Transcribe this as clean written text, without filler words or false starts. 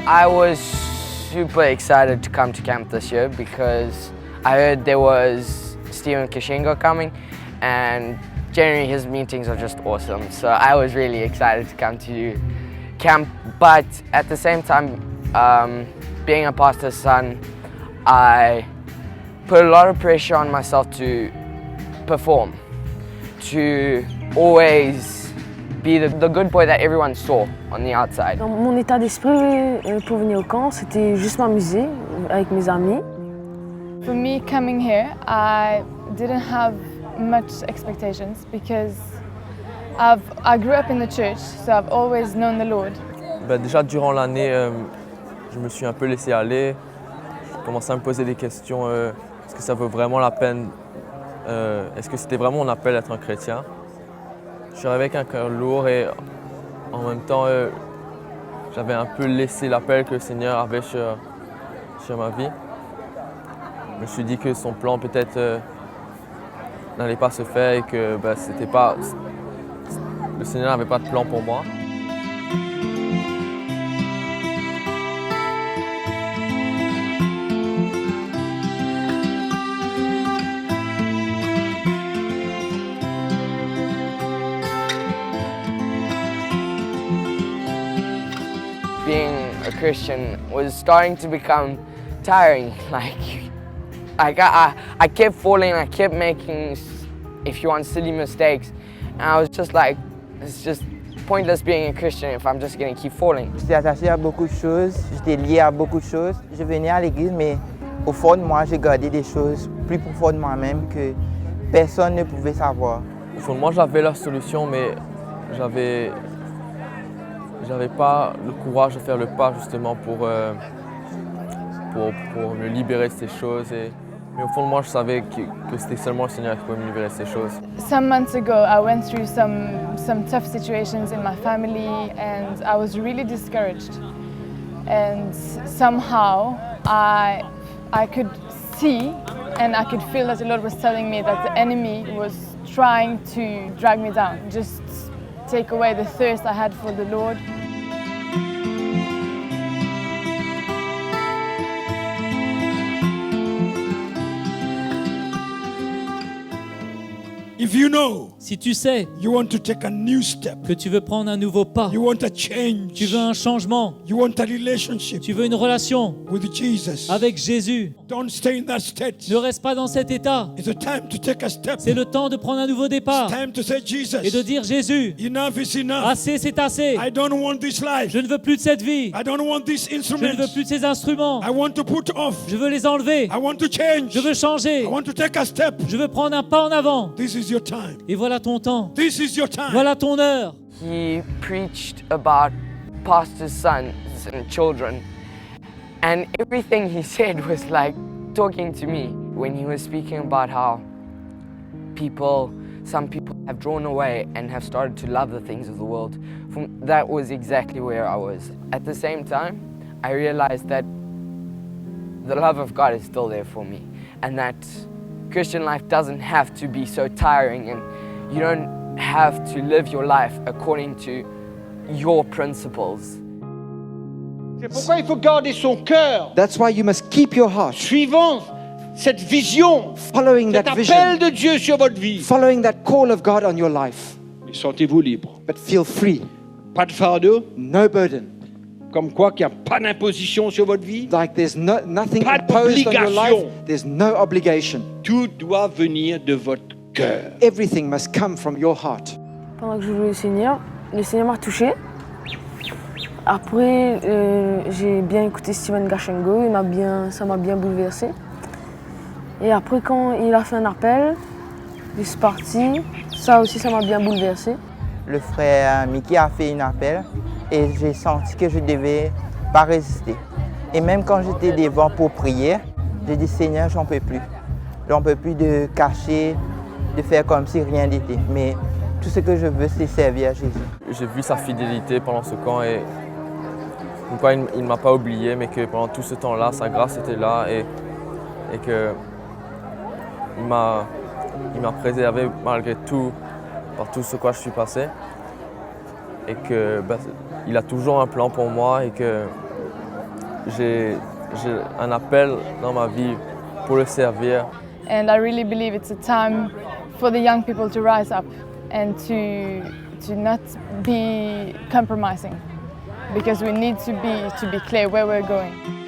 I was super excited to come to camp this year because I heard there was Stephen Kashengo coming, and generally his meetings are just awesome. So I was really excited to come to camp, but at the same time, being a pastor's son, I put a lot of pressure on myself to perform, to always be the good boy that everyone saw on the outside. Dans mon état d'esprit pour venir au camp, c'était juste m'amuser avec mes amis. For me, coming here, I didn't have much expectations because I grew up in the church, so I've always known the Lord. Déjà durant l'année, je me suis un peu laissé aller. J'ai commencé à me poser des questions. Est-ce que ça vaut vraiment la peine? Est-ce que c'était vraiment mon appel d'être un chrétien? Je suis arrivé avec un cœur lourd et en même temps, j'avais un peu laissé l'appel que le Seigneur avait sur ma vie. Je me suis dit que son plan peut-être n'allait pas se faire et que le Seigneur n'avait pas de plan pour moi. Being a Christian was starting to become tiring. I kept falling, I kept making, if you want, silly mistakes. And I was just like, it's just pointless being a Christian if I'm just gonna keep falling. J'étais attaché à beaucoup de choses, j'étais lié à beaucoup de choses. Je venais à l'église, mais au fond de moi, j'ai gardé des choses plus profondes de moi-même que personne ne pouvait savoir. Au fond de moi, j'avais la solution, mais j'avais pas le courage de faire le pas justement pour me libérer de ces choses. Mais au fond de moi, je savais que c'était seulement le Seigneur qui pouvait me libérer de ces choses. Some months ago, I went through some tough situations in my family, and I was really discouraged. And somehow, I could see and I could feel that the Lord was telling me that the enemy was trying to drag me down, just take away the thirst I had for the Lord. If you know, Si tu sais you want to take a new step, que tu veux prendre un nouveau pas, you want a change, tu veux un changement, you want a relationship tu veux une relation with Jesus, avec Jésus, don't stay in that state. ne reste pas dans cet état. It's a time to take a step. C'est le temps de prendre un nouveau départ It's time to say, Jesus, et de dire Jésus, enough is enough. assez c'est assez. I don't want this life. Je ne veux plus de cette vie. I don't want these Je ne instruments. veux plus de ces instruments. I want to put off. Je veux les enlever. I want to change. Je veux changer. I want to take a step. Je veux prendre un pas en avant. This is your time. Et voilà ton temps. This is your time. Voilà ton heure. He preached about pastors' sons and children, and everything he said was like talking to me when he was speaking about how some people have drawn away and have started to love the things of the world. That was exactly where I was. At the same time, I realized that the love of God is still there for me, and that Christian life doesn't have to be so tiring, and you don't have to live your life according to your principles. C'est pourquoi il faut garder son cœur That's why you must keep your heart suivant cette vision, following cet that appel vision, de Dieu sur votre vie. following that call of God on your life. Mais sentez-vous libre. But feel free, Pas de fardeau, no burden. comme quoi qu'il n'y a pas d'imposition sur votre vie. Like there's nothing Pas imposed on your life. d'obligation. There's no obligation. Tout doit venir de votre cœur. Everything must come from your heart. Pendant que je jouais le Seigneur m'a touché. Après, j'ai bien écouté Stephen Kashengo, ça m'a bien bouleversé. Et après, quand il a fait un appel, je suis parti, ça aussi, ça m'a bien bouleversé. Le frère Mickey a fait un appel et j'ai senti que je ne devais pas résister. Et même quand j'étais devant pour prier, j'ai dit Seigneur, j'en peux plus. J'en peux plus de cacher, de faire comme si rien n'était. Mais tout ce que je veux, c'est servir à Jésus. J'ai vu sa fidélité pendant ce camp et pourquoi il ne m'a pas oublié, mais que pendant tout ce temps-là, sa grâce était là et que il m'a préservé malgré tout, par tout ce quoi je suis passé. Et que il a toujours un plan pour moi et que j'ai un appel dans ma vie pour le servir. And I really believe it's a time for the young people to rise up and to not be compromising, because we need to be clear where we're going.